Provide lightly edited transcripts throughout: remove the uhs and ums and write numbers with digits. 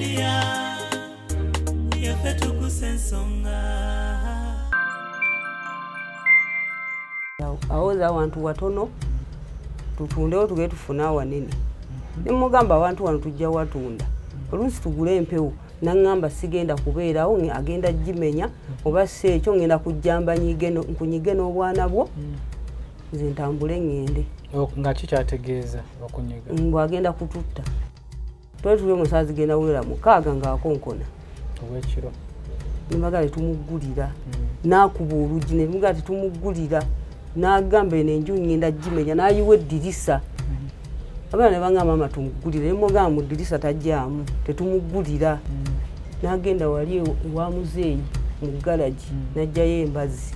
Media, yaffe Tuggussa Enssonga. Awoza abantu watono tutundewo tugende tufune awanene. Ne mugamba abantu wano tujja watunda. Oluusi tugule empewo nangamba sigenda kubeerawo agenda gimenya oba ekyo ngenda kujjamba nkunyige n'obwana bwo nze ntambule ngende. Nga kikyategeeza okunyiga? Agenda kututta. Tuli omusazi zigenda wera mukaaga ng'akonkona. Ow'ekiro. Nimagale tumugulira. N'akuba olugi ne mugati tumugulira. N'agamba enju ngenda gimenya n'ayiwa eddirisa. Abaana ne bangamba mama tumugulira. Ne mugamba mu ddirisa tajjaamu tetumugulira. N'agenda wali ewa muzeeyi mu galaji n'ajjayo embazi.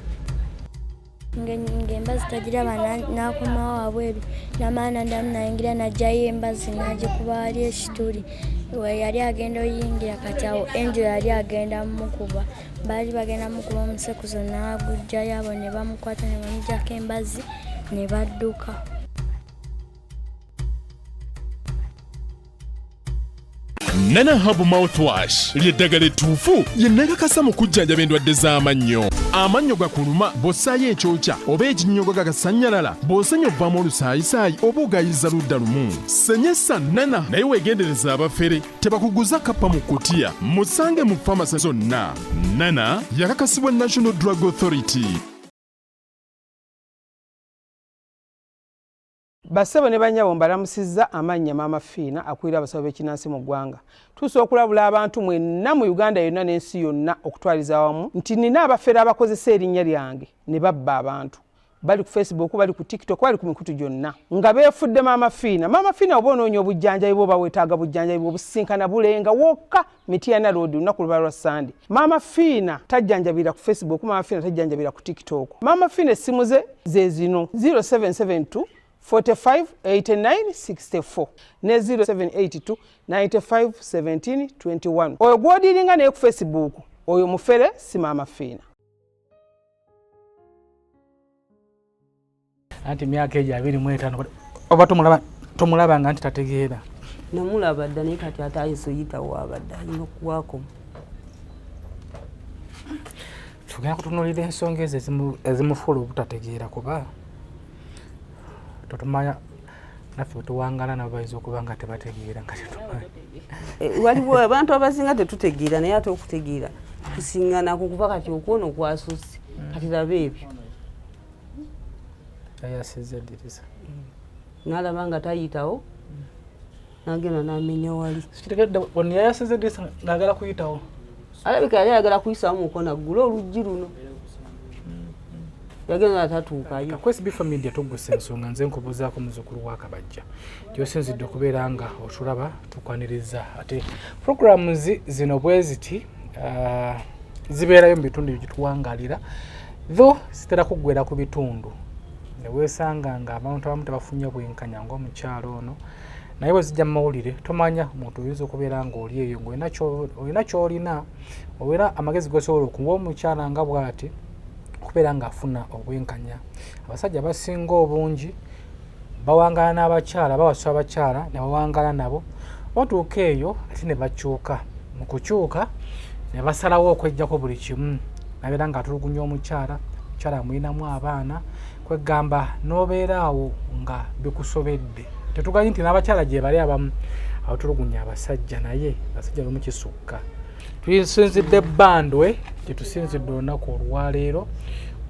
Embazi tagiraba n'akomawo wabweru n'amaana ndamu nayingira n'ajjayo embazi n'agikuba wali ekituli. Yali agenda oyingira kati awo enjo yali agenda mukuba. Baali bagenda mukuba omusekuzo n'agujjayo abo ne bamukwata ne bamuggyako embazi ne badduka. Nana Habu Mouthwash lyeddagala ettuufu lye nakakasa mu kujjanjaba endwadde z'amannyo. Amannyo gakuluma bw'ossaayo ekyokya oba ekinnyogo gagasanyalala bw'osenya ovaamu olusaayisaayi oba ogayiza ludda lumu. Senyesa Nana naye weegendereza abafere tebakuguza kappa mu kkutiya. Musange mu famasi zonna. Nana yakakasibwa National Drug Authority. Basebo ne banyabo mbalamusizza amannya Maama Fiina akulira abasawo b'ekinnansi mu ggwanga. Tusobola okulabula abantu mwenna mu Uganda yonna n'ensi yonna okutwaliza awamu nti nina abafere abakozesa erinnya lyange ne babba abantu. Bali ku Facebook, bali ku TikTok, bali ku mikutu gyonna. Nga beefudde Maama Fiina. Maama Fiina oba onoonya obujjanjabi bwo bawetaaga bujjanjabi bwo businkana bulenga wokka Mityana Road lunaku luba lwa Sunday. Maama Fiina tajjanjabira ku Facebook, Maama Fiina tajjanjabira ku TikTok. Maama Fiina essimu ze zino 0772 45 89 64 ne 0782 95 17 21. Oyo gwodiringa naye ku Facebook oyo mufere si Maama Fiina. Anti myaka ejo 25 oba tomulaba nga nti tategeera. Namulaba dda naye kati ate ayinsoyitawo abadde alina okuwaako. Tugenda kutunuulira ensonga ezo ezimufuula obutategeera kuba totumanya naffe tuwangala nabo bayinza okuba nga tebategeera nga tetumanyi. Waliwo abantu abasinga tetutegeera naye ate okutegeera kusinganako kuba kati okwono kwasusse kati laba ebyo. Yayasizza eddirisa. N'alaba nga tayitawo n'agenda n'amenya wali. Kitegedde wano yayasizza eddirisa ng'agala kuyitawo. Alabika yali ayagala kuyisawo mukono aggule oluggi luno. Yagenda atatuukayo. Ku SB4 Media Tuggussa Enssonga nze nkubuuzaako muzzukulu wa Kabajja. Gy'osinzidde okubeera nga otulaba tukwaniriza. Ate programs zino bwe ziti zibeerayo mu bitundu bye tuwangalira. Tho zitera kuggwera ku bitundu. Ne weesanga nga abantu abamu tebafunye bwenkanya ng'omukyalo ono. Naye bwe zijja mu mawulire tomanya omuntu oyinza okubeera ng'oli eyo ng'olina ky'olina obeera amagezi g'osobola okuwa omukyala nga bw'ati okubeera ng'afuna obwenkanya. Abasajja basinga obungi bawangala n'abakyala bawasa abakyala ne bawangala nabo batuuka eyo ate ne bakyuka. Mu kukyuka ne basalawo okweggyako buli kimu nabeera ng'atulugunya omukyala amulinamu abaana kwegamba n'obeera awo nga bikusobedde. Tetuganyi nti n'abakyala gye bali abamu abatulugunya abasajja naye abasajja lumu kisukka. Tusinzidde bandwe gye tusinzidde olunaku olwaleero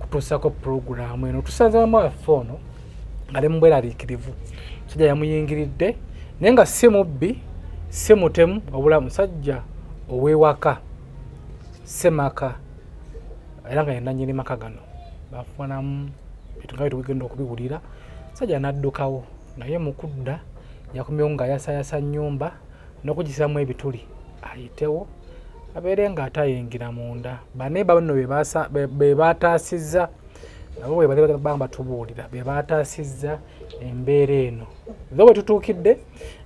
kutuusako puroguramu eno. Tusanzemu waffe ono ali mu bweraliikirivu. Musajja yamuyingiridde naye nga si mubbi si mutemu wabula musajja ow'ewaka semaka era nga yenna nnyini maka gano bafunamu bintu nga tugenda okubiwulira. Musajja n'addukawo naye mu kudda yakomyewo nga yasayasa nnyumba n'okugisiramu ebituli ayitewo abeere ng'atayingira munda. Baneiba bano be baataasizza nabo bwe bali batubuulira be baataasizza embeera eno. Tho bwe tutuukidde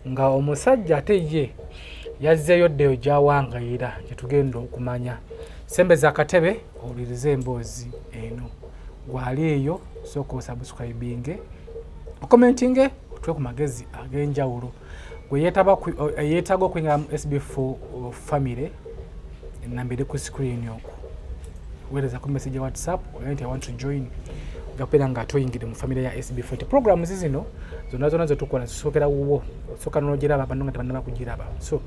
nga omusajja ate ye yazzeeyo ddeyo gy'awangayira gye tugenda okumanya. Sembeza akatebe owulirize emboozi eno. Gwali eyo sooka osubscribinge okomentinge otwe ku magezi ag'enjawulo. gwe yeetaaga okuyingira mu SB4 family enamba eri ku screen okwo weereza ku message ya WhatsApp oyo nti I want to join gakubeera nga toyingire mu family ya SB4. Programs zino zonna zetukola zisookera wuwo osooka n'ogiraba banno nga tebannaba kugiraba so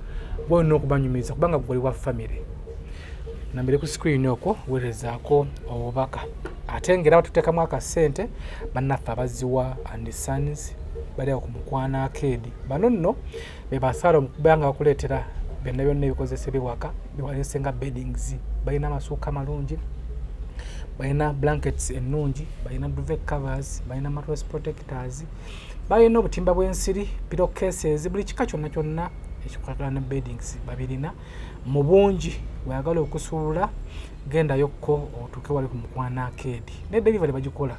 bwe olina okubanyumiriza kubanga gwe oli wa family namba eri ku screen okwo weerezaako obubaka ate ngera batuteekamu akasente bannaffe abaziwa and sons bali ku Mukwana Arcade bano nno be basaala okuba nga bakuleetera byonna byonna ebikozesebwa ewaka biwalese nga beddings balina amasuuka malungi balina blankets ennungi balina duvet covers balina mattress protectors balina obutimba bw'ensiri pillow cases buli kika kyonna ekikwatagana ne beddings babirina mu bungi bwayagala okusuula gendayokko otuuke wali ku Mukwana Arcade ne delivery bagikola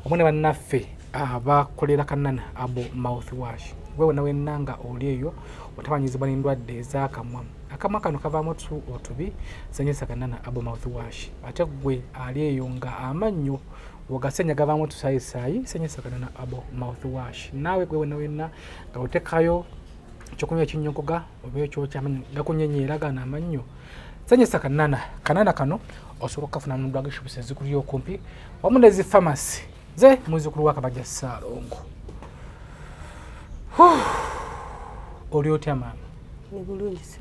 omwe ne bannaffe abakolera kanana abo mouthwash wewe nawe nanga oli eyo otabanyizibwa n'endwadde ez'akamwa akamwa kano kavaamu otubi senyesa kanana abo mouthwash ate gwe ali eyo nga amannyo ogasenya gavaamu otusaayisayi senyesa kanana abo mouthwash naawe gwewe nawe nga otekayo kyokunywa ekinnyogoga oba ekyokya gakunyenyeera gana amannyo senyesa kanana kano osobola okukafuna mu drug shops ezikuli okumpi wamu nezi pharmacy ze muzukulu wa Kabajja Ssaalongo. Oli otya maama? Ni bulungi se.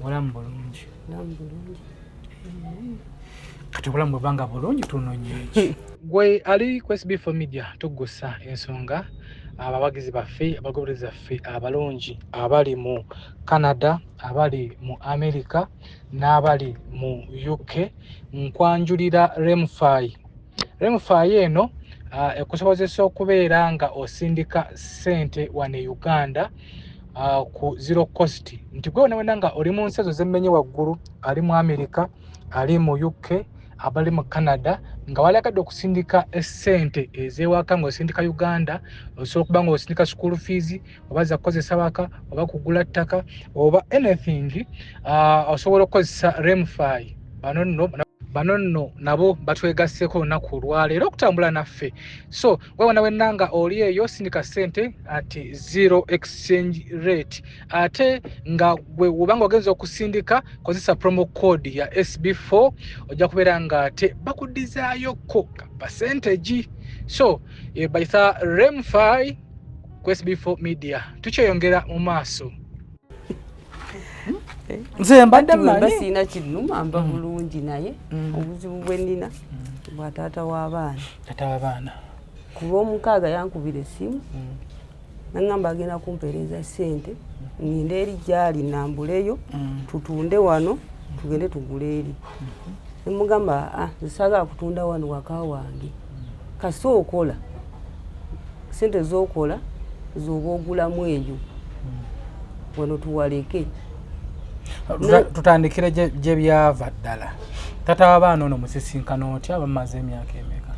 Walamu bulungi. Namu bulungi. Kati walamu bwebanga bulungi tunonye eki. Gwe ali ku SB4 Media Tuggussa Enssonga abawagizi baffe abagoberezi baffe abalungi abali mu Canada abali mu America n'abali mu UK nkwanjulira Remfy eno ekusobozesa okubeera nga osindika ssente wano e Uganda ku zero cost nti gwe wena nga oli mu nsi ezo z'emmenye waggulu ali mu America ali mu UK abali mu Canada nga walagadde okusindika essente ez'ewaka ng'osindika Uganda osobola okuba nga osindika school fees oba za kukozesa waka oba kugula ttaka oba anything osobola okukozesa Remfy bano nno nabo batwegasseko olunaku olwaleero okutambula naffe so wewe nawe nanga oli eyo sindika ssente ati zero exchange rate ate nga gwe ubanga ogenza okusindika kozesa promo code ya SB4 ojja kubeera nga ate bakuddizayoko percentage so bayita Remfy ku SB4 Media tukyeyongera mu maaso nze mbadde mmanyi sina kinnuma mba bulungi naye obuzibu bwe nnina bwa taata w'abaana kuba omukaaga yankubira essimu naŋŋamba agenda kumpeereza ssente ngenda eri gyali nambuleyo tutunde wano tugende tugule eri nemugamba zisaagala kutunda wano waka wange kasi okola ssente z'okola z'oba ogulamu eyo wano tuwaleke tutandikire gye byava ddala taata w'abaana ono musisinkano otya bamaze emyaka emeka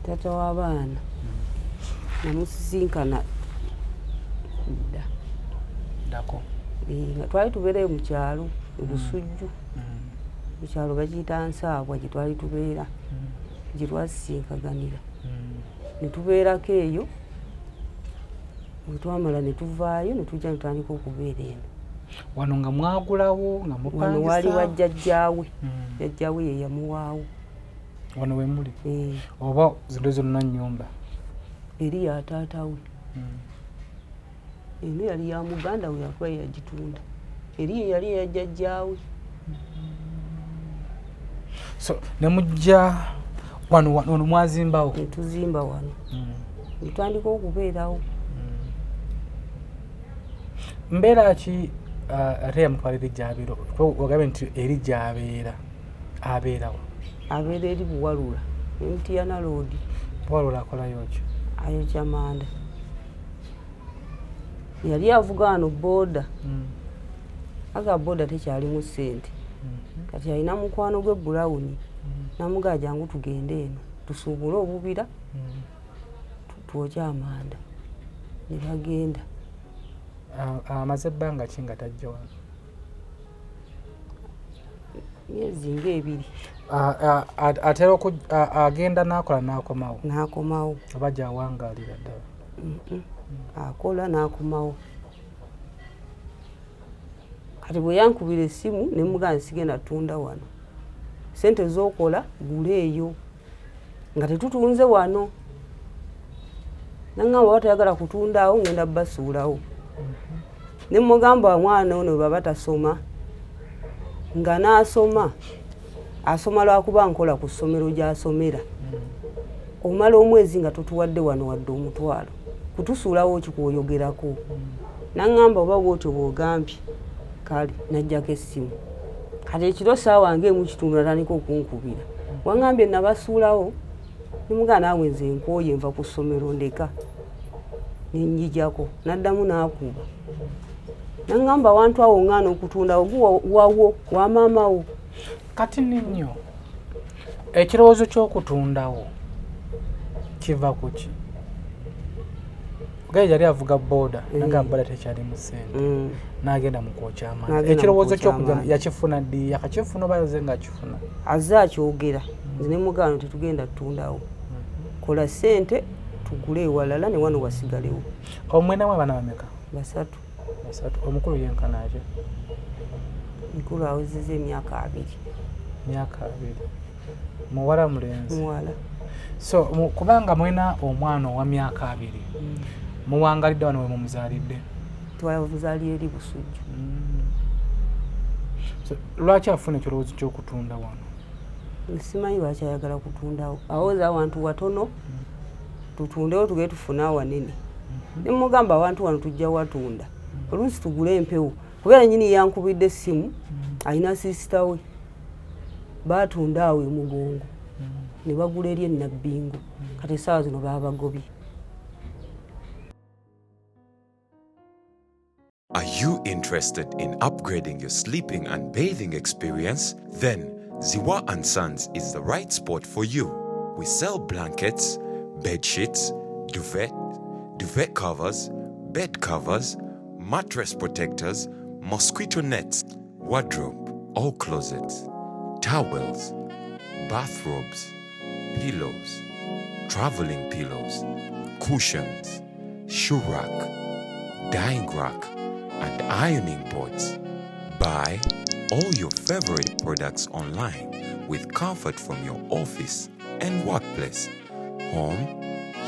taata w'abaana namusisinkana ddako nga twali tubeereyo mu kyalo ebusujju mu kyalo bakiyita Nsaabwa gye twali tubeera gye twasisinkaganira ne tubeerako eyo bwe twamala ne tuvaayo ne tujja ne tutandika okubeera eno wano nga mwagulawo nga mupangisa wano wali wa jjajjaawe jjajjaawe ye yamuwaawo wano we muli oba zino zonna nnyumba eri ya taatawe eno yali ya muganda we yatwaye yagitunda eri yali ya jjajjaawe so ne mujja wano mwazimbawo ne tuzimba wano ne tutandika okubeerawo mbeera ki ate yamutwalira ejjabiro ogambe nti eri gy'abeera abeerawo abeera eri Buwalula Mtn Road Buwalula akolayo ki ayokya manda yali avuga wano booda aga booda tekyalimu ssente kati alina mukwano gwe Bulawuni namugaa jangu tugende eno tusuubule obubira twokya amanda ne bagenda amaze ebbanga ki nga tajja wano myezi ng'ebiri atera agenda n'akola n'akomawo oba gy'awangaalira ddala akola n'akomawo kati bwe yankubira essimu ne mugamba sigenda tunda wano sente z'okola guleeyo nga tetutunze wano nangamba batayagala kutundaawo ngenda basuulawo ne mugamba mwana ono baba tasoma nga n'asoma asoma lwakuba nkola ku ssomero gy'asomera omala omwezi nga tutuwadde wano wadde omutwalo kutusuulawo kikwoyogerako nangamba oba bwotyo bwogambye kale najjako essimu kati ekiro saawa ng'emu kitundu natandika okunkubira wangambye nabasuulawo nemugamba naawe nze nkooye nva ku ssomero ndeka nenjijako naddamu n'akuba nangamba abantu awo ŋŋaana okutundawo guwawo wa maamawo kati nnyo ekirowoozo ky'okutundawo kiva ku ki gaye yali avuga booda nanga booda tekyali mu ssente n'agenda mu kwokya amaanyi ekirowoozo ky'okugenda yakifuna ddi yakakifuna oba yoze ng'akifuna azze akyogera nze ne mugano tetugenda tutundawo kola ssente tugule ewalala ne wano wasigalewo omwenamu abaana bameka basatu omukulu yenkana atya mukulu awezezza emyaka 2 muwala mulenzi muwala so kubanga mwena omwana owa myaka 2 muwangalidde wano we mumuzaalidde twamuzaali eri Busujju so lwaki afuna ekirowoozo ky'okutunda wano simanyi lwaki ayagala kutundawo awooza abantu watono tutundewo tugere tufune awanene ne mugamba abantu wano tujja watunda oluusi tugule empewo kubeera nyini yankubidde essimu alina sisita we baatunda awo emugongo ne bagula eri enabbingo kati essaawa zino baabagobye. Are you interested in upgrading your sleeping and bathing experience? Then Zziwa and Sons is the right spot for you. We sell blankets, bed sheets, duvet covers, bed covers, mattress protectors, mosquito nets, wardrobe, all closets, towels, bathrobes, pillows, traveling pillows, cushions, shoe rack, dyeing rack, and ironing boards. Buy all your favorite products online with comfort from your office and workplace, home,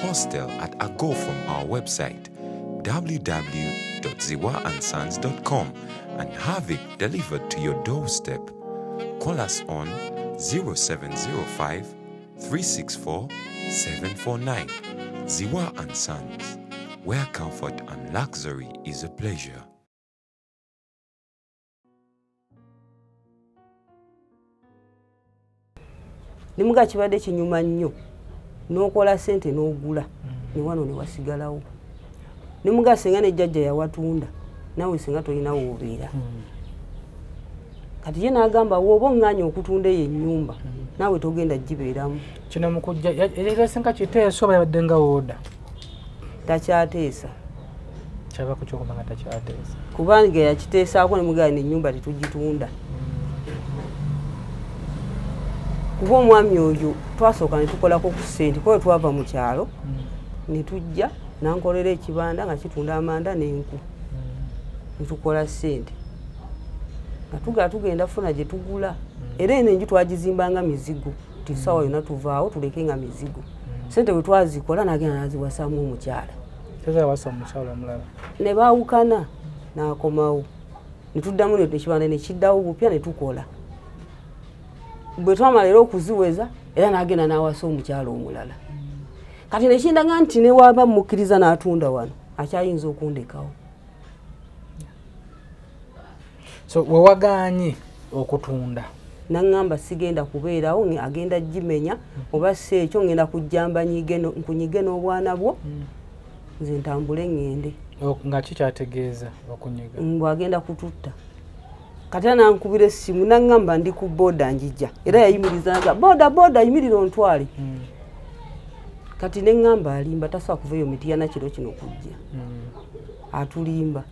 hostel at a go from our website www.zziwaandsons.com and have it delivered to your doorstep. Call us on 0705 364 749. Zziwa and Sons, where comfort and luxury is a pleasure. Nimuga kibadde kinyuma nnyo n'okola ssente n'ogula ne wano ne wasigalawo. Nimuga senga ne jjajja yawatunda nawe senga tolina woobeera. Kati ye n'agamba wooba oŋŋaanya okutunda eyo ennyumba nawe togenda gibeeramu. Kino mukujja yasenga kiteeso bayabadde nga wooda takyateesa kyaba ku kyokubanga takyateesa kubanga yakiteesaako ne mugamba ennyumba tetugitunda. Kuba omwami oyo twasooka ne tukolako ku ssente kuba twava mu kyalo ne tujja nankolera ekibanda nga kitunda amanda n'enku ne tukola ssente nga tugenda funa gye tugula era eno enju twagizimbanga mizigo tisaawa yonna tuvaawo tuleke nga mizigo ssente bwe twazikola nagenda naziwasaamu omukyala ne baawukana n'akomawo ne tuddamu nekibanda ne kiddawo bupya ne tukola bwe twamala era okuziweza era n'agenda n'awasa omukyala omulala kati nekindaga nti ne waaba mukkiriza n'atunda wano akyayinza okundekawo. So wewagaanye okutunda naŋŋamba sigenda kubeerawo agenda gimenya oba si ekyo ngenda kujjamba nkunyige n'obwana bwo nze ntambule ŋŋende. Nga kikyategeeza okunyiga bw'agenda kututta kati nankubira essimu naŋŋamba ndi ku booda njijja era yayimirizanga booda yimirira ontwale kati neŋŋamba alimba tasobola kuvayo mitiyana kiro kino kujja atulimba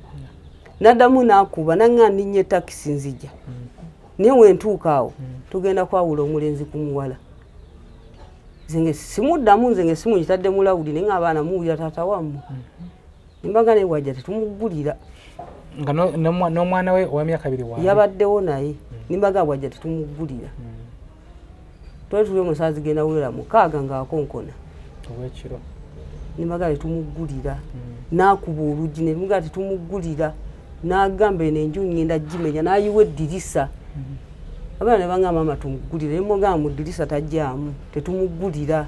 naddamu n'akuba naŋŋa ndinnye takisi nzija naye wentuuka awo tugenda kwawula omulenzi ku muwala nze simuddamu nze ng'essimu ngitadde mu lawudi naye ng'abaana muwulira taata wammwe nimbaga naye wajja tetumugulira nga n'omwana we ow'emyaka 2 waali yabaddewo naye nimbaga bwajja tetumugulira twali tuli omusaala zigenda wera 6 ng'akonkona obwekiro nimbaga tetumugulira n'akuba oluggi ne nimbaga tetumugulira n'agamba eno enju ngenda gimenya n'ayiwa eddirisa abaana ne bangamba mama tumugulire ne mugamba mu ddirisa tajjaamu tetumugulira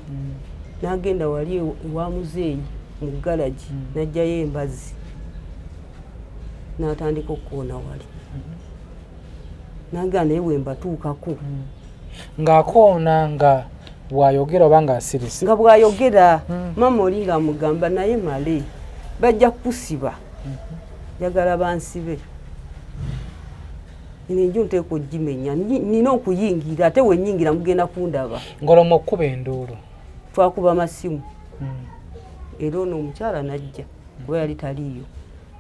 n'agenda wali ewa muzeeyi mu galagi n'ajjayo embazi n'atandika okukoona wali n'agamba naye bwe mbatuukako ng'akoona nga bw'ayogera oba ng'asirise nga bw'ayogera mama oli ng'amugamba naye male bajja kusiba njagala bansibe enju nteeka ogimenya nina okuyingira ate wennyingira mugenda kundaba ng'oloma okkuba enduulu twakuba amasimu era ono omukyala najja kuba yali taliiyo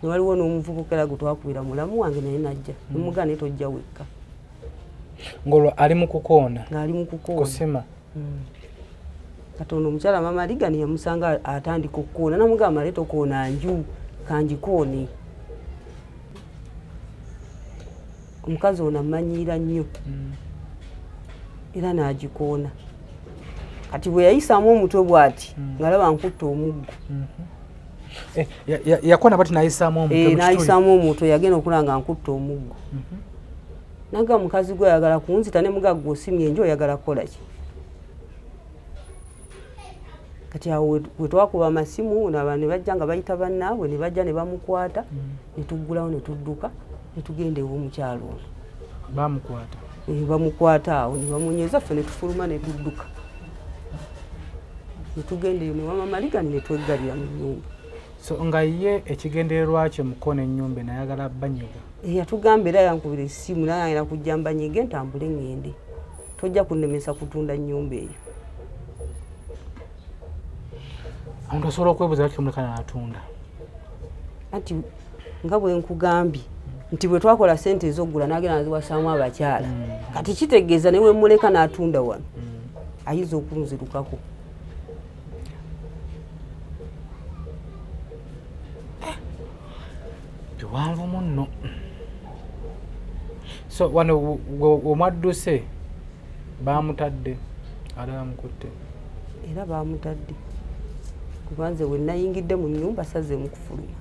ne waliwo n'omuvubukera gwe twakubira mulamu wange naye najja nemugaa naye tojja wekka ng'olwo ali mu kukoona ng'ali mu kukoona kusima katono omukyala mama Ligani yamusanga atandika okukoona namugamba male tokoona nju kanjikoone omukazi ono amanyiira nnyo era n'agikoona kati bwe yayisaamu omutwe bw'ati ng'alaba nkutta omuggo yakoona bati n'ayisaamu omutwe n'ayisaamu omutwe yagenda okulanga nkutta omuggo naga mukazi gwe ayagala kunzita ne mugaga gwosimye enju oyagala kukola ki kati awo we twakuba amasimu n'abantu ne bajja nga bayita bannaabwe ne bajja ne bamukwata ne tuggulawo ne tudduka ne tugenda ew'omukyalo ono bamukwata awo ne bamunyeza ffe ne tufuluma ne tudduka ne tugenda eyo ne mama Ligani ne tweggalira mu nnyumba so nga ye ekigendererwa kye mukoona ennyumba nayagala banyiga yatugamba era yankubira essimu nayagala kujja mbanyige ntambule ngende tojja kunnemesa kutunda nnyumba eyo omuntu asobola okwebuuza lwaki omulekana natunda anti nga bwe nkugambye nti bwe twakola sente ez'oggula n'agenda naziwasaamu abakyala kati kitegeeza ne we muleka n'atunda wano ayinza okunzirukako biwanvu munno so wano omwadduse baamutadde ala bamukutte era baamutadde kubanze we nayingidde mu nnyumba saze mu kufuluma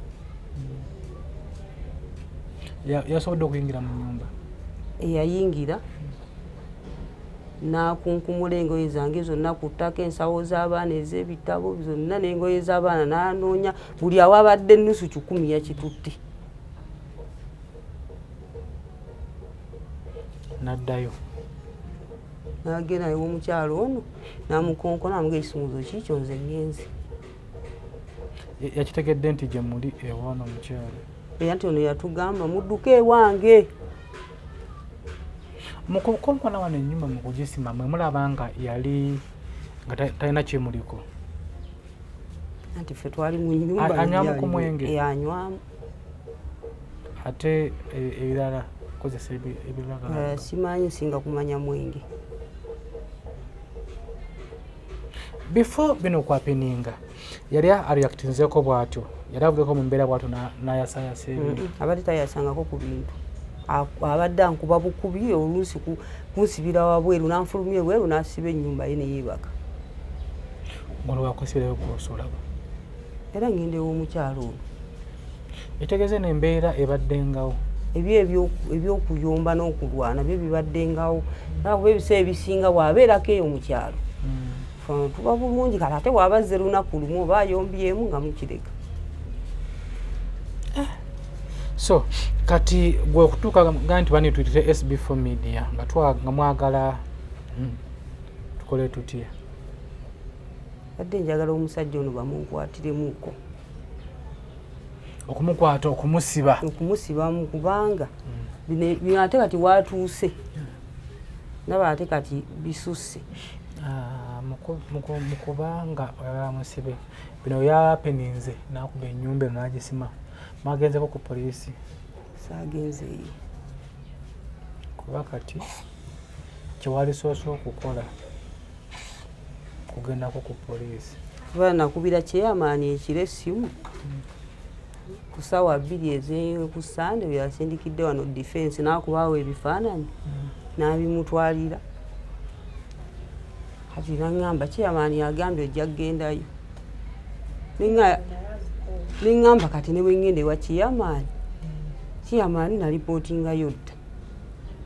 yasobodde okuyingira mu nnyumba eyayingira n'akunkumula engoye zange zonna ku ttaka ensawo z'abaana ez'ebitabo zonna n'engoye z'abaana n'anoonya buli awo abadde ennusu 10 yakitutte n'addayo n'agenda ew'omukyalo ono n'amukonkona amuga ekisumuzo kiikyo nze ngenzi yakitegedde nti gye muli ewaana omukyalo era nti ono yatugamba mudduka ewange mukukonkona wano ennyumba mu kugisima mwe mulaba nga yali nga talina kyemuliko anti ffe twali mu nnyumba anywamu ku mwenge anywamu ate ebirala kozesa ebirala simanyi singa kumanya mwenge before bino kwapeninga yali areactinzeko bwatyo yali avudeko mu mbeera bwatyo n'ayasayasa ebintu abadde tayasangako ku bintu abadde ankuba bukubi oluusi kunsibira wabweru n'anfulumya ebweru n'asiba ennyumba ye neyeebaka ngono wakusibirayo kusolaba era ngenda ew'omukyalo ono etegeeze n'embeera ebaddengawo ebyokuyomba n'okulwana byo bibaddengawo nakuba ebiseera ebisinga bw'abeerako eyo mu kyalo tuba bulungi kale ate bw'abazze lunaku lumu oba ayombyemu nga mukireka so kati gwe okutuuka ga nti bani tuyitire SB4 Media nga mwagala tukole tutya adde njagala omusajja ono bamunkwatiremuko okumukwata okumusibamu kubanga bino ate kati watuuse naba ate kati bisusse mukubanga oyagala musibe bino yapeninze nakuba ennyumba eno nagisima mwagenzeko ku poliisi saagenzeeyo kuba kati kyewalisoose okukola kugendako ku poliisi kuba nakubira kyeyamaani ekiro essimu ku ssaawa 2 ez'ku Sande bwe yasindikidde wano defense n'akubaawo ebifaananyi n'abimutwalira. Kati naŋŋamba chairman yagambye ojja kgendayo. Niŋŋamba kati ne bwe ŋŋenda ewa chairman nalipootingayo dda.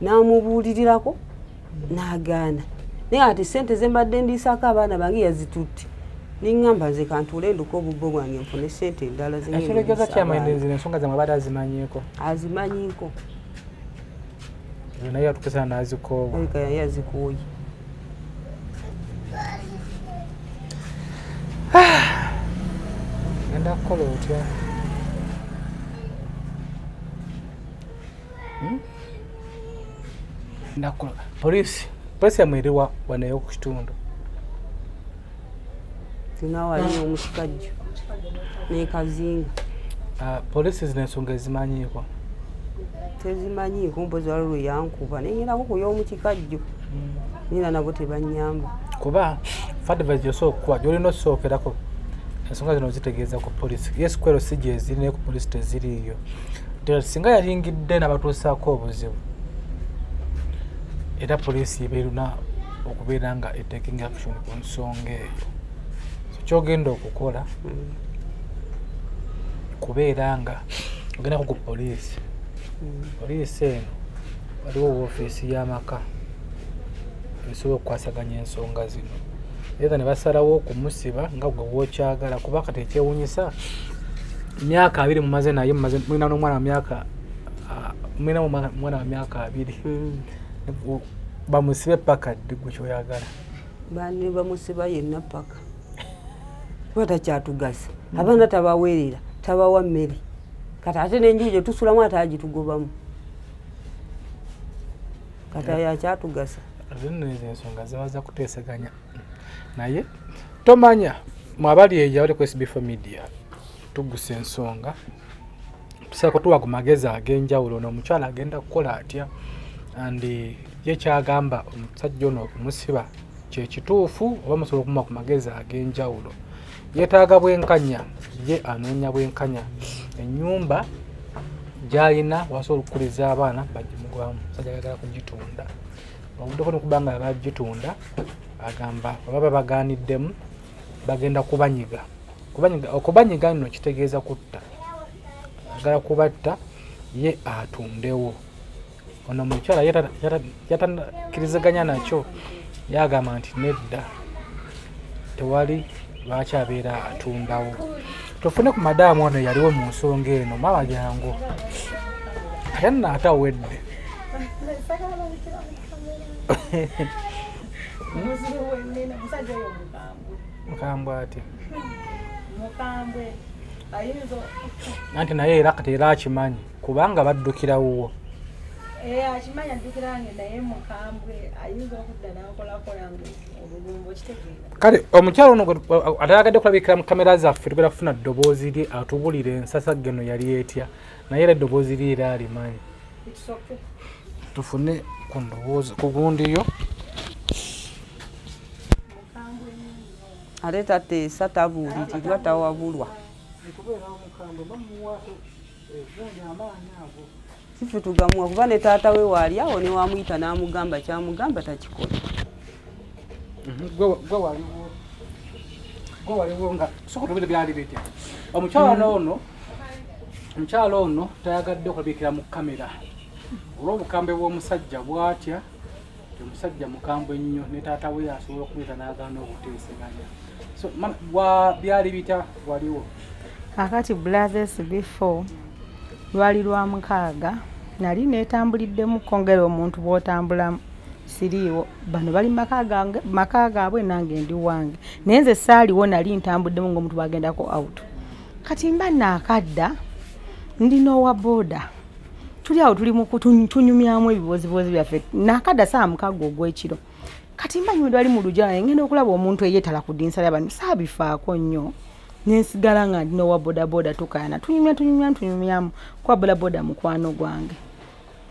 N'amubuulirirako n'agaana. Naye ati ssente ze mbadde ndiisaako abaana bange yazitutte. Niŋŋamba nze kantuule nduka obubbo bwange nfune ssente endala ekiregeza chairman zino ensonga zammwe abadde azimanyiiko? Azimanyiiko. Naye yatukisa n'azikoowa. Naye yazikooye. Genda kukola otya? Ndakola. Poliisi yamweriwa wanayo ku kitundu. Tunawaliyo omusikajjo ne Kazinga. Poliisi zino ensonga ezimanyiiko? Tezimanyiiko, mpozi waliwo lwe yankuba nengerako kuy'omu kikajjo. Nina nabo tebanyamba. Kuba advice gy'osooka okuwa gy'olina osookerako ensonga zino zitegeeza ku poliisi. Yes, kwero si gye ziri naye ku poliisi teziriiyo. Singa yalingidde n'abatuusaako obuzibu era poliisi ebeeruna okubeera nga taking action ku nsonga eyo. Kyogenda okukola kubeera nga ogendako ku poliisi. Poliisi eno waliwo woofiisi y'amaka esobola okukwasaganya ensonga zino. Era ne basalawo okumusiba nga gwe wookyagala kuba kati ekyewuunyisa myaka 2 mumaze naye mulina n'omwana wa myaka mwana wa myaka 2 bamusibe paka ddi gwe kyoyagala. Bani bamusiba yenna paka kuba takyatugasa. Abaana tabaweerera tabawa mmere kati ate n'enju gye tusulamu ate agitugobamu kati yakyatugasa. Zino ensonga zibaza kuteesaganya naye tomanya mwabali eyo abali ku SB4 Media Tuggussa Enssonga tusako tuwa ku magezi ag'enjawulo n'omukyala agenda kukola atya andi ye kyagamba omusajja ono okumusiba kye kituufu oba musobola okuma ku magezi ag'enjawulo. Yeetaaga bwenkanya ye anoonya bwenkanya. Ennyumba gy'alina wasobola okukuliza abaana bagimugwamu musajja ayagala kugitunda. Obuddeko n'okubanga bagitunda agamba baba bagaaniddemu bagenda kubanyiga. Okubanyiga nno kitegeeza kutta. Agala kubatta ye atundewo. Ono omukyala yatanakkirizaganya nakyo yagamba nti nedda tewali lwaki abeera atundawo. Tufune ku madaamu ono yaliwo mu nsonga eno mama jangu ate naatawedde. Mukambwe ati anti naye era kati era akimanyi kubanga baddukirawo. Akimanya addukirawange naye mukambwe ayinza okudda n'akolakola olugumbo kitegeera. Kale omukyalo ono atalagadde kulabikira mu kamera zaffe tugenda kufuna ddoboozi lye atubulire ensasa geno yali etya naye era eddoboozi lye era alimanyi. Tufune ku ndowoozi ku gundiyo. Ate tateesa tabuulirirwa tawabulwa. Sifu tugamwa kuba ne taata we waali awo ne wamuyita n'amugamba kyamugamba takikola. Gwe waliwo nga soka tubire byali bitya. Omukyalo ono tayagadde okulabikira mu kamera. Olw'obukambe bw'omusajja bwatya omusajja mukambwe nnyo ne taata we asobola okuyita n'agaana obuteeseganya. So byali bitya waliwo? Kakati brothers before lwali lwa 6 nali neetambuliddemu kongera omuntu bw'otambulamu siriiwo bano bali maka gaabwe nange ndi wange naye nze saaliwo nali ntambuddemu ng'omuntu bwagendako out. Kati mba naakadda ndi n'owa boda tuli awo tuli mu kutunyumyamu ebibozibozi byaffe naakadda saa 6 ogw'ekiro. Kati mba nyo wali mu lujja ngenda okulaba omuntu eyeetala kudinsala abantu saabifaako nnyo. Nensigala nga ndino wa boda boda tukayana tunyumyamu kwa boda boda mukwano gwange.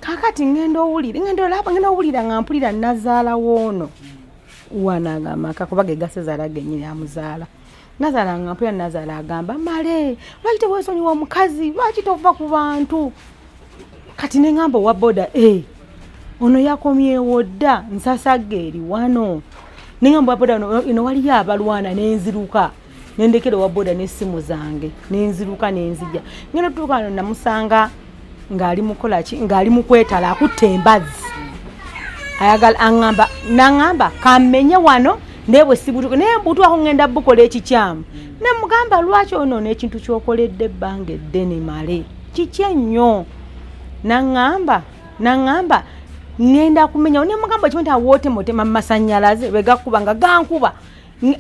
Kakati ngenda owulira nga mpulira nazaala woono wanagamba kakuba ge gasezaala gennyini amuzaala Nazala ngampya Nazala agamba male lwaki tewesonyiwa omukazi lwaki tova ku bantu kati ne ngamba wa boda ono yakomyewo dda nsasagge eri wano ne ngamba wa boda ino waliyo abalwana n'enziruka nendekere wa boda n'essimu zange n'enziruka n'enzija ngeno tutuuka no namusanga ng'ali mukola ki ng'ali mu kwetala akutte embazzi ayagala nangamba kammenye wano nebwe sibutuka naye mbutuwako ngenda bukola ekikyamu ne mugamba lwaki onoona ekintu ky'okoledde ebbanga eddene male kiki ennyo nangamba ngenda kumenya ne mugamba kimu nti awootema mu masannyalaze bwe gakuba nga gankuba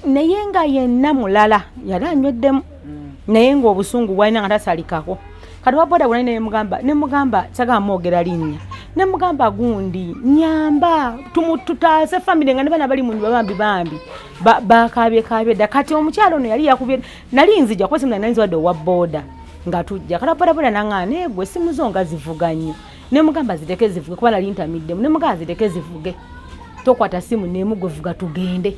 naye nga yenna mulala yali anyweddemu naye ng'obusungu bwalina nga tasalikako kati waboda bwona ne mugamba sagala mwogera linnya ne mugamba gundi nyamba tutaase family nga ne bana bali mu bambi bakabye dda kati omukyalo ono yali yakubye nali nzija kwesi mna nanzi wadde owa boda nga tujja kati boda nangane gwe simu zo nga zivuga nnyo ne mugamba ziteke zivuge kuba nali ntamiddemu ne mugamba ziteke zivuge tokwata simu n'emugwe vuga tugende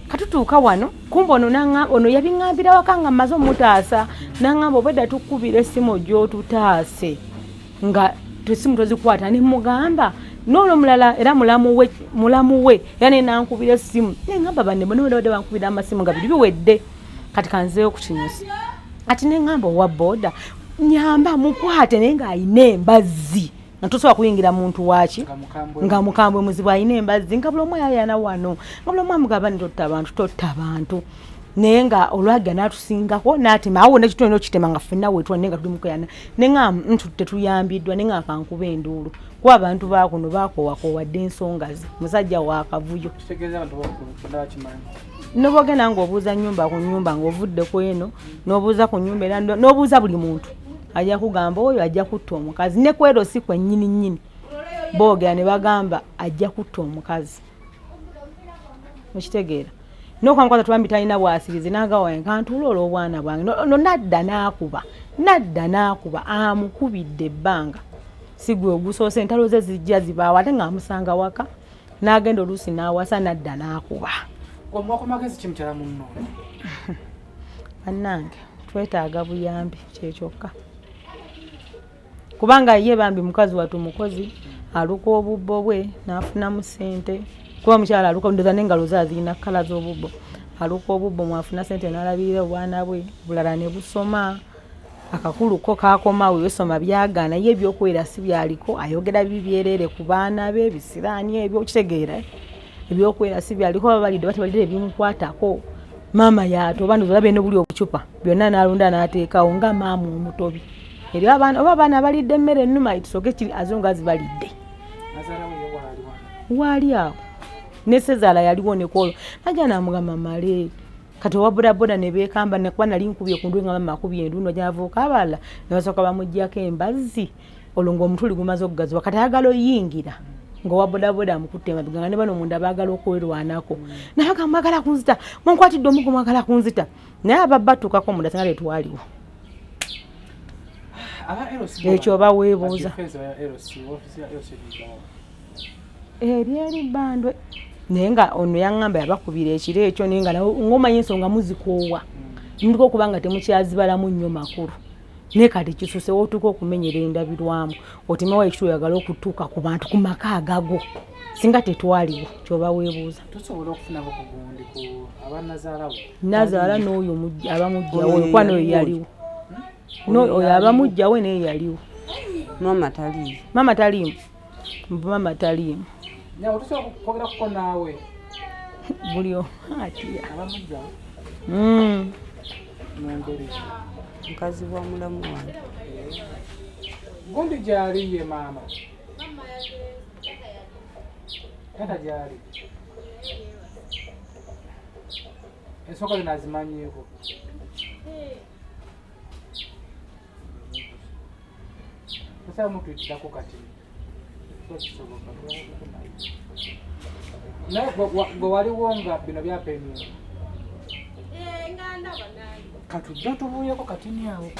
katutuuka wano kumba ono yabiŋŋambira waka nga mmaze omutaasa naŋŋamba obwedda tukubira essimu gy'otutaase nga tesimu tozikwata ne mugamba n'olwo mulala era mulamu we era ne nankubira essimu neŋŋamba banne bonabadde bankubira amasimu nga biri biwedde kati kanzeeyo ku kinyusi ati neŋŋamba owa boda nyamba mukwate naye ng'ayina embazzi nga tosobola kuyingira muntu waki nga mukambwe muzibu ayina embazzi nga buli omu ayayana wano nga buli omu amugamba ni totta abantu naye nga olwagga n'atusingako n'atema awo nekitone okitema nga ffenna weetwa naye nga tuli mukuyana ne nga tetuyambiddwa naye nga kankuba enduulu kuba abantu baakuno baakoowakowadde ensonga ze musajja waakavuyo nobogenda ng'obuuza nnyumba ku nnyumba ng'ovudde ku eno n'obuuza ku nnyumba era n'obuuza buli muntu ajja kugamba oyo ajja kutta omukazi ne kwero si kwe nnyini boogera ne bagamba ajja kutta omukazi mukitegeera n'okwamukwaza tubambi talina bwasirize n'agawaye nkantuula olw'obwana bwange no nadda n'akuba amukubidde ebbanga sigwe ogusoose entalo ze zijja zibaawo ate ng'amusanga waka n'agenda oluusi n'awasa nadda n'akuba omwakomagezi kimukyala munno bannange twetaaga buyambi kyekyokka kubanga ye bambi mukazi watu mukozi aluka obubbo bwe n'afunamu ssente kuba mukyala aluka ndoza n'engalo zazirina kkala z'obubbo aluka obubbo mwafuna ssente n'alabirira obwana bwe bulala ne busoma akakulu ko kaakomawo yosoma byagaana ye ebyokwera si byaliko ayogera bibyerere ku baana be bisiraani ebyo kitegeera ebyokwera si byaliko babalidde batabalidde ebimukwatako maama yatoba ndozabe n'obuli obucupa byonna n'alunda n'ateekawo nga maama omutobi eri oba abaana balidde emmere ennuma itusoke kiri azonga zibalidde waali awo ne Sezaala yaliwo nekolo najja namugamba male kati owa bodaboda ne beekamba nekuba nali nkubye ku ndwi nga mama akubye enduno gy'avuuka abalala ne basooka bamuggyako embazzi olwo ng'omutuli gumaze okugaziwa kati ayagala oyingira ng'owa bodaboda amukutte emabega nga ne bano munda baagala okwerwanako naye agamba mwagala kunzita munkwatidde omugo mwagala kunzita naye ababatuukako munda singa tetwaliwo ekyo oba weebuuza eryeri bandwe naye nga ono yaŋŋamba yabakubira ekiro ekyo naye nga ng'omanyi ensonga muzikoowa ntuka okuba nga temukyazibalamu nnyo makulu naye kati kisuse wootuka okumenyera endabirwamu otemewo ekito oyagala okutuuka ku bantu ku maka agago singa tetwaliwo kyoba weebuuza nazaala n'oyo abamugjawo oyo kwa n'oyo yaliwo oyo abamugjawe naye yaliwo mama taliimu nyawo tusobola kwogera kuko naawe buli atya mukazi wa mulamu wange gundi gyali ye maama tata gyali ensonga zino azimanyiiko osaba mutuyitidako kati naye gwe waliwo nga bino byapemye katujja tubuyeko katini awo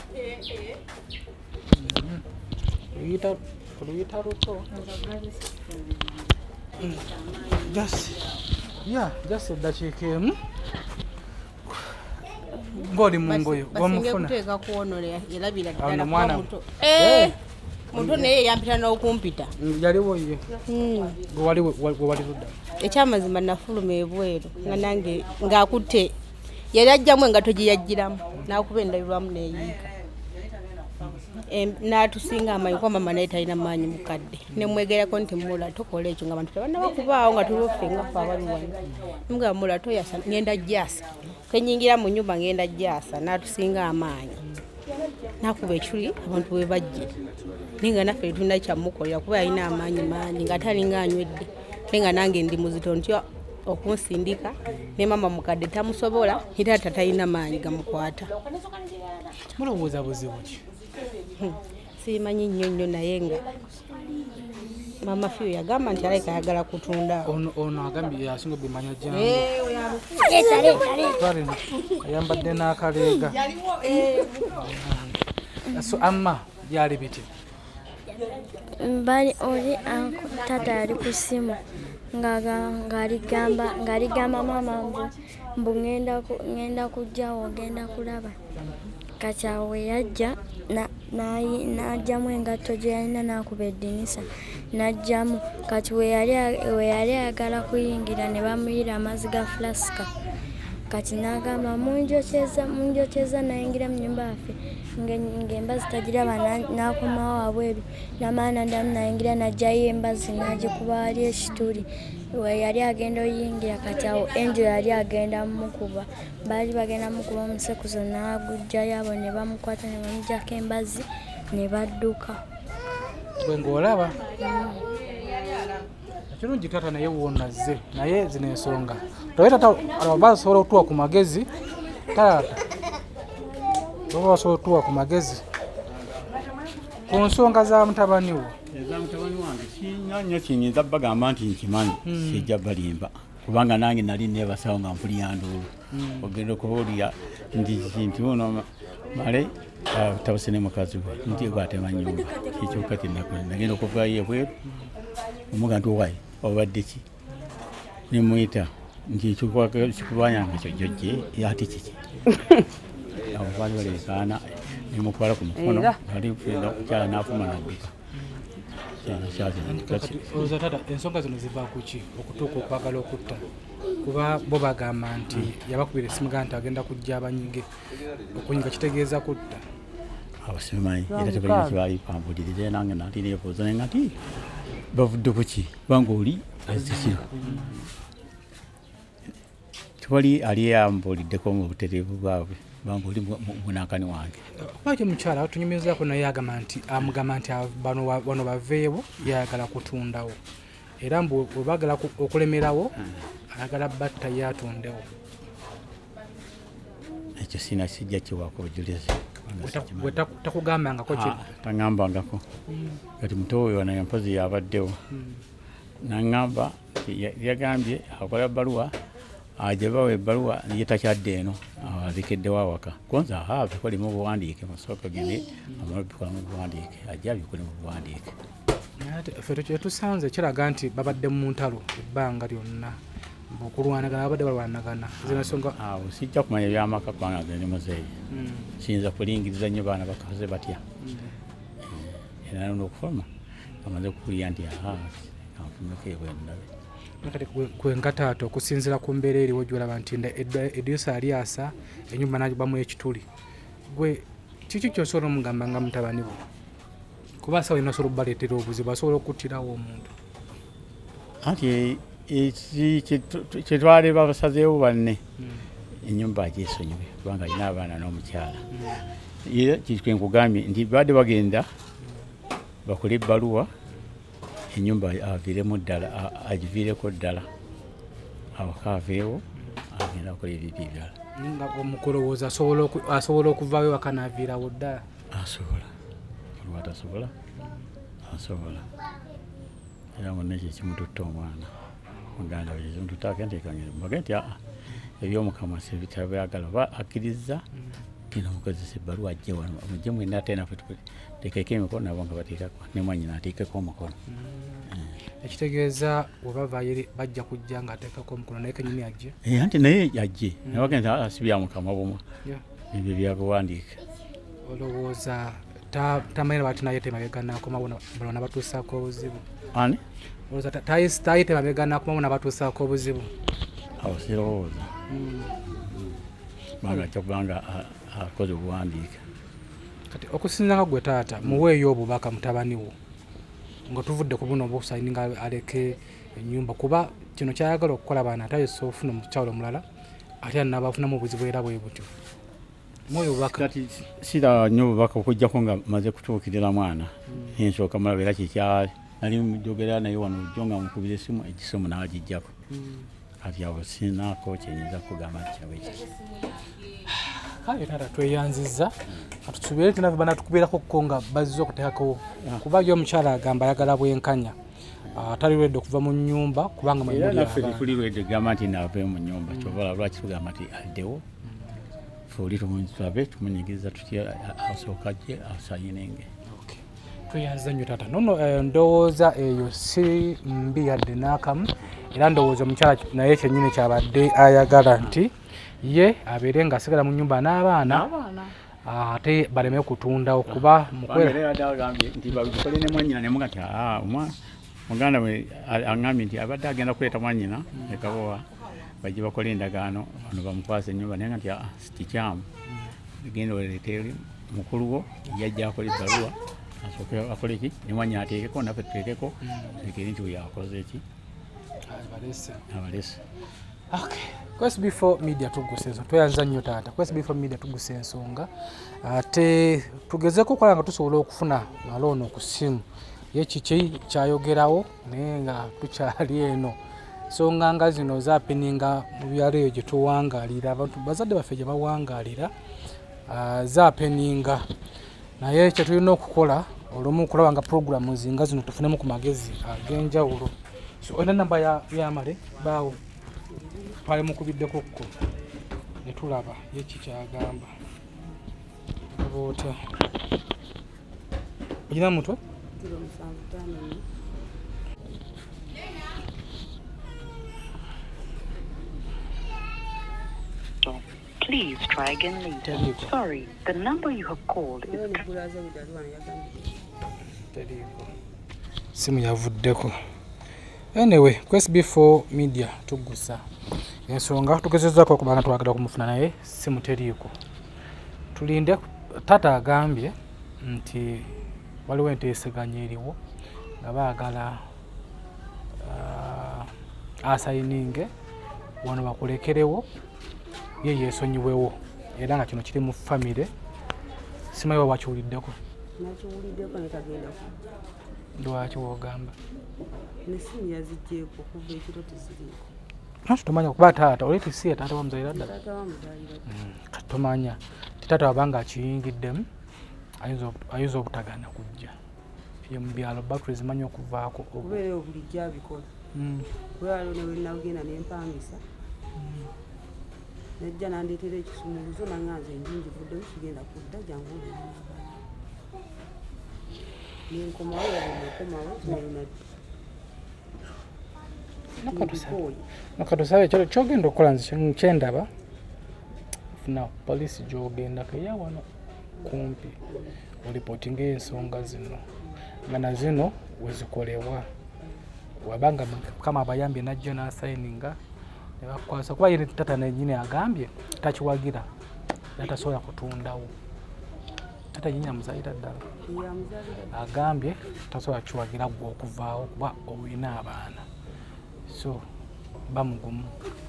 oluyita luto just eddakiika emu ngoli mungoyo wamufuna kuteeka kuwonole yalabira ddala mwana muto muntu naye yampita n'okumpita yaliwo ye wali ludda ekyamazima nafuluma ebweru nga nange ng'akutte yali ajjamu engato gye yajjiramu n'akuba endabirwamu neeyiika n'atusinga amaanyi kuba mama naye talina maanyi mukadde nemwegerako nti mula tokola ekyo nga abantu tebanna bakubaawo nga tuloffe nga fe abali wano nga mula toyasa ngenda jjaasa kenyingira mu nnyumba ngenda jjaasa n'atusinga amaanyi n'akuba ekiri abantu bwe bajje naye nga naffe tulina kyamukolera kuba yalina amaanyi mangi nga talinga anywedde naye nga nange ndi muzito ntyo okunsindika ne mama mukadde tamusobola era tatalina maanyi gamukwata. mulowooza buzibu ki? Simanyi nnyo naye nga mama fiyo yagamba nti aleka ayagala kutunda. Ono agambye yasinga bimanya jangu. Ayambadde n'akaleega. So amma byali biti. Bali oli tata yali ku ssimu ng'aligamba mama mbu ngenda kujjawo ngenda kulaba. Kati awo we yajja n'ajjamu engatto gye yalina n'akuba eddinisa n'ajjamu. Kati we yali ayagala kuyingira ne bamuyira amazzi ga flasika. Kati n'agamba munjokyeza nayingira mu nnyumba yaffe ng'embazzi tagiraba n'akomawo wabweru n'amaana ndamu nayingira n'ajjayo embazzi n'agikuba wali ekituli. We yali agenda oyingira kati awo enjo yali agenda mukuba baali bagenda mukuba omusekuzo n'agujjayo abo ne bamukwata ne bamuggyako embazzi ne badduka. Gwe ng'olaba kirungi taata naye wonazze naye zino ensonga toye taata aba asobola okutuwa ku magezi taata oba asobola okutuwa ku magezi ku nsonga za mutabani wo. Eza mutabani wange kinyanya kinyinza bagamba nti nkimanyi sijja balimba kubanga nange nali nebasawo nga mpulira nduulu ogenda okubuulira nti ono male tabuse ne mukazi we nti gwatema nnyumba kikyuka kinakola nagenda okuvaayo ebweru omuga nti owayi obadde ki nemuyita nti kikubanyanga ekyo jjojje ati kiki abo baali balekaana nemutwala ku mukono ali kukyala n'afuma nadduka. Olowooza taata ensonga zino ziva ku ki okutuuka okwagala okutta? Kuba bo bagamba nti yabakubira essimu nti agenda kujja abanyige okunyiga kitegeeza kutta. Abo simanyi era tebalina kibaali pambulirire nange nati neebuuza naye nga nti bavudde ku ki kubanga oli azikiro tewali ali yambuuliddeko mu butereevu bwabwe kubanga oli munankani wange. Lwaki omukyala atunyumizaako naye amugamba nti bano baveewo yayagala kutundawo era mbu webagala okulemerawo ayagala batta ye atundewo. Ekyo sina kijja kiwaako bujulizi. Takugambangako ki? Taŋŋambangako kati muto oyo naye mpozi yabaddewo naŋŋamba yagambye akola bbaluwa aje bawa ebbaluwa ye takyadde eno abikeddewo awaka konza bikolimu buwandiike musooka gende amala bikolamu buwandiike ajja bikole mu buwandiike. Ffe kyetusanze kiraga nti babadde mu ntalo ebbanga lyonna okulwanagana babadde balwanagana zino ensonga. Awo sijja kumanya ebyamaka kubanga nze ndi muzeeyi kiyinza kulingiriza nnyo baana bakaze batya era n'okufuluma amaze kukulira nti anfumeko ebwendabe. Kati gwe nga taata okusinziira ku mbeera eriwo gyolaba nti eddiisa alyasa ennyumba nagibamu ekituli gwe kiki kyosobola omugamba nga mutabani we kuba asawo ina asobola okubaleetera obuzibu asobola okuttirawo omuntu? Anti kyetwali babasazeewo banne ennyumba agyesonyiwe kubanga alina abaana n'omukyala era kikwe nkugambye nti badde bagenda bakole ebbaluwa ennyumba aviiremu ddala agiviireko ddala awaka aveewo agenda akola ebibi ebyala. Nga omukulowooza asobola okuvaayo waka n'aviirawo ddala? Asobola olwatasobola asobola era monna ekyo kimututta omwana muganda we kimututta nteekanyembage nti ebyomukama sebitabyagala oba akkiriza genda mukozesa ebbaluwa ajje wano mujje mwena ate naffe teekeko emikono nabo nga bateekako ne mwanyina ateekeko omukono. Ekitegeeza webavaayo bajja kujja ng'ateekako omukono naye kenyini ajje? Anti naye ajje naye bagenda si bya mukama bumwa ebyo byakuwandiika. Olowooza tamanyi bati naye temabega nakoma bona batuusaako obuzibu? Ani? Olowooza tayi temabega nakoma bona batuusaako obuzibu? Awo sirowooza. Kubanga kyokubanga akoze obuwandiika. Kati okusinza nga gwe taata muweeyo obubaka mutabani wo nga tuvudde ku buno obusayininga aleke ennyumba, kuba kino kyayagala okukola baana atayesa ofuna omukyalo omulala ate nabafunamu obuzibu era bwe butyo. Muweeyo obubaka. Kati sira nnyo obubaka okujjako nga maze kutuukirira mwana ensooka mulaba era kyekyali nali mujogera naye wano ojjo nga mukubira essimu egisimu n'agijjako. Kati awo sinaako kyenyinza kugamba kyawe kiki. Kale taata tweyanziza atusuubire tunave banatukubirako ko nga bazze okuteekako kuba yo omukyala agamba ayagala bwenkanya atali lwedde okuva mu nnyumba kubanga naffe tuli lwedde gamba nti naave mu nnyumba kyovala lwaki tugamba nti addewo fuli tumusabe tumunyigiriza tutya asooka gye asayinenge. Tweyanziza nnyo taata nono ndowooza eyo si mbi yadde n'akamu era ndowooza omukyala naye kyennyini kyabadde ayagala nti ye abeere nga asigala mu nnyumba n'abaana ate baleme kutunda okuba mukweraagambye nti babikole ne mwanyina ne mugati muganda we agambye nti abadde agenda kuleeta mwanyina ekabowa bajje bakole endagaano bano bamukwasa ennyumba naye nga nti kikyamu genda oleete mukulu wo yajja akola ebbaluwa asooke akole ki ne mwanyina ateekeko naffe tuteekeko ekeri nti yakoze ki abalese. SB4 Media Tuggussa Enssonga tweyanza nnyo taata. SB4 Media Tuggussa Enssonga ate tugezeeko okukola nga tusobola okufuna maloono ku ssimu ye kiki kyayogerawo naye nga tukyali eno nsonga nga zino zaapeninga mu byalo eyo gye tuwangaalira abantu bazadde baffe gye bawangaalira zaapeninga naye kye tulina okukola olumu okulaba nga puroguramu zinga zino tufunemu ku magezi ag'enjawulo. So olina namba yamale baawo twali mukubiddeko kko ne tulaba ye kikyagamba oboota olina mutwe Please try again later. Sorry, the number you have called is simu yavuddeko. Anyway, SB4 Media Tuggussa Enssonga tugezezaako okuba nga twagala kumufuna naye simu teriiko. Tulinde taata agambye nti waliwo enteeseganya eriwo nga baagala asayininge wano bakulekerewo ye yeesonyiwewo era nga kino kiri mu famire. Simanyi oba wakiwuliddeko? Nakiwuliddeko ne tagenda kujja. Lwaki woogamba? Nesimu yaziggyeko kuva ekiro teziriiko. Nasi tumanya kuba taata oli tisiye taata wamuzaalira ddala. Taata wamuzaalira ddala. Tumanya taata wabanga akiyingiddemu ayinza obutagana kujja. Ye mu byalo battery zimanyi okuvaako. Kubeera bulijjo abikola. Waliwo ne bwe nagenda ne mpangisa. Nejja nandeetera ekisumuluzo nanganze enjinji vuddemu kigenda kudda jangu nenkomawo yanekomawo nakatusabe ekyo kyogenda okukola nze kyendaba funa poliisi gyogendako eya wano kumpi olipootinga ensonga zino nga na zino wezikolebwa wabanga mukama abayambye najjo n'asayininga ne bakwasa kuba ye tata nenyini agambye takiwagira natasobola kutundawo tata nyini amuzaalira ddala agambye tasobola kiwagira gwe okuvaawo kuba olina abaana so bamugumu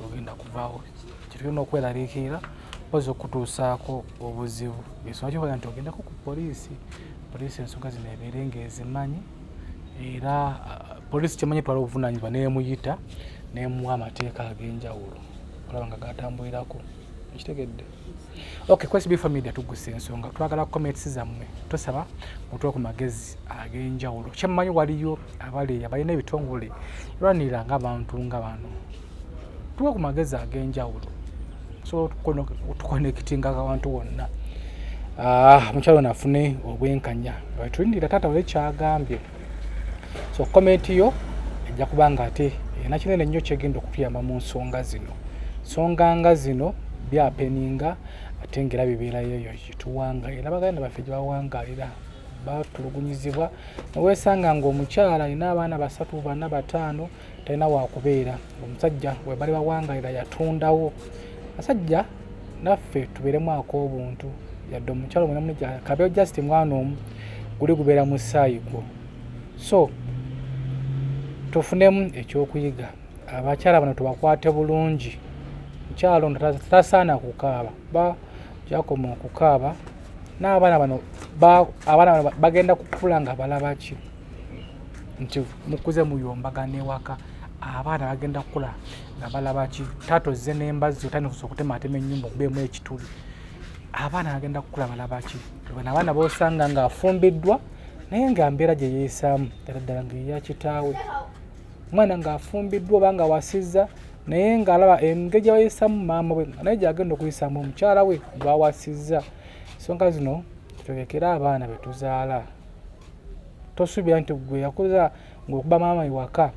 ogenda kuvaawo kitulina okweraliikirira pozi okutuusaako obuzibu ensonga kikola nti ogendako ku poliisi ensonga zino ebeere ng'ezimanyi era poliisi kimanyi twala obuvunanyizibwa neemuyita nemuwa amateeka ag'enjawulo olaba nga gatambulirako ekitegedde. Okay, SB4 Media Tuggussa Enssonga twagala comments zammwe tosaba mutuwe ku magezi ag'enjawulo kyemmanyi waliyo abaleeya balina ebitongole lwanira ng'abantu nga bano tuwe ku magezi ag'enjawulo so tukonekitinga abantu wonna mukyalo nafune obwenkanya tulindira taata wale kyagambye so comment yo ejja kubanga ate nakinene nnyo kyegenda okutuyamba mu nsonga zino nga zino byapeninga ate ngera bibeerayo eyo kituwangalira baganda baffe gye bawangalira batulugunyizibwa neweesanga ng'omukyala alina abaana 3 4 5 talina wakubeera omusajja we bali bawangalira yatundawo asajja naffe tubeeremu ak'obuntu yadde omukyala omwena munija kabeho just mwana omu guli gubeera mu ssaayi so tufunemu ekyokuyiga abakyala bano tubakwate bulungi mukyalo ono tasaana kukaaba jakoma okukaaba n'abaana bano bagenda kukula nga balaba ki nti mukuze muyombagana ewaka abaana bagenda kukula nga balaba ki tatozze n'embazzi otandika okutemaatema ennyumba okubeemu ekituli abaana bagenda kukula balaba ki bano abaana b'osanga ng'afumbiddwa naye nga mbeera gye yeesaamu ddala ng'eya kitaawe omwana ng'afumbiddwa oba nga wasizza naye ng'alaba engeri gye bayeesaamu maama we naye gy'agenda okuyisaamu omukyala we gw'awasizza. Ensonga zino tutegekera abaana be tuzaala. Tosuubira nti gwe yakuza ng'okuba maama ewaka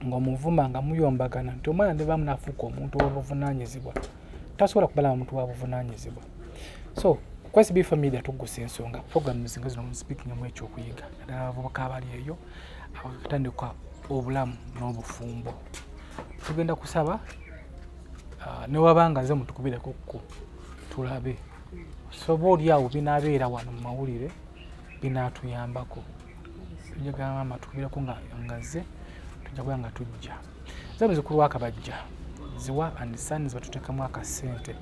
ng'omuvuma nga muyombagana nti omwana ndivaamu n'afuuka omuntu w'obuvunaanyizibwa. Tasobola kubala muntu wa buvunaanyizibwa. So ku SB4 Media Tuggussa Enssonga programu zinga zino speakingamu ekyokuyiga naddala abavubuka abali eyo abakatandika obulamu n'obufumbo. Tugenda kusaba ne wabanga nze mutukubireko tulabe soba oliawo binaabeera wano mu mawulire binaatuyambako njagala maama tukubireko nga nze tujja kuba nga tujja nze muzukulu wa Kabajja Zziwa and Sons batuteekamu akasente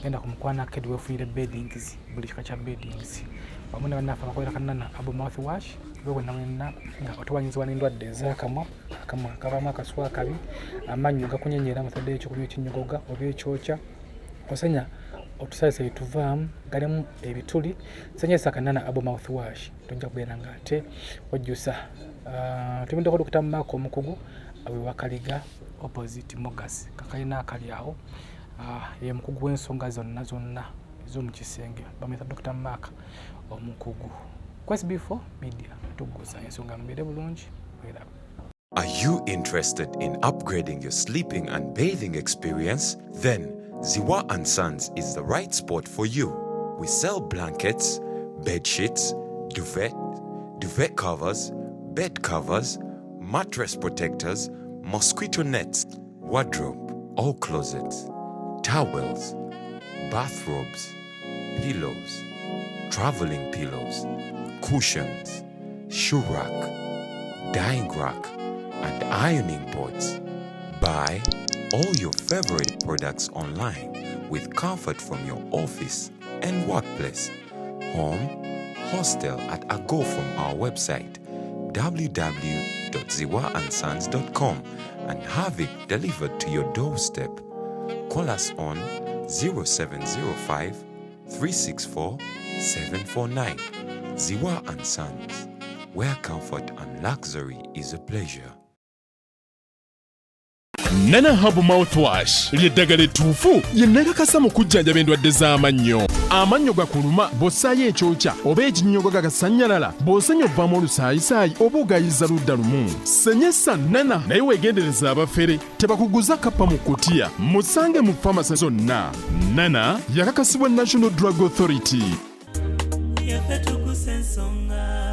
genda ku mukwana Kati weefuuyire beddings buli kika kya beddings wamu ne bannaffe abakolera kanana abo mouthwash wewe namwenna nga otuwanyizibwa n'endwadde ez'akamwa akamwa kabamu akaswa akabi amannyo gakunyenyera amatadde ekyokulya ekinyogoga oba ekyokya osenya otusayisa bituvaamu galimu ebituli senyesa kanana abo mouthwash tojja kubeera nga ate wajjusa tubindeko dokita Mark omukugu awe wakaliga opposite Mogas kakalina akali awo ye mukugu w'ensonga zonna ez'omu kisenge bamwita Dr. Mark omukugu. SB4 Media Tuggussa Enssonga mbeere bulungi. Are you interested in upgrading your sleeping and bathing experience? Then Zziwa and Sons is the right spot for you. We sell blankets, bed sheets, duvet covers, bed covers, mattress protectors, mosquito nets, wardrobe, all closets, towels, bathrobes, pillows, traveling pillows, cushions, shoe rack, dyeing rack, and ironing boards. Buy all your favorite products online with comfort from your office and workplace, home, hostel at a go from our website www.zziwaandsons.com and have it delivered to your doorstep. Call us on 0705 364 749. Zziwa and Sons, where comfort and luxury is a pleasure. Nana Habu Mouthwash lyeddagala ettuufu lye nnakakasa mu kujjanjaba endwadde z'amannyo. Amannyo gakuluma bw'ossaayo ekyokya oba ekinnyogo gagasanyalala bw'osenya ovaamu olusaayisaayi oba ogayiza ludda lumu. Senyesa Nana naye weegendereza abafere tebakuguza kappa mu kkutiya musange mu famasi zonna. Nana yakakasibwa National Drug Authority.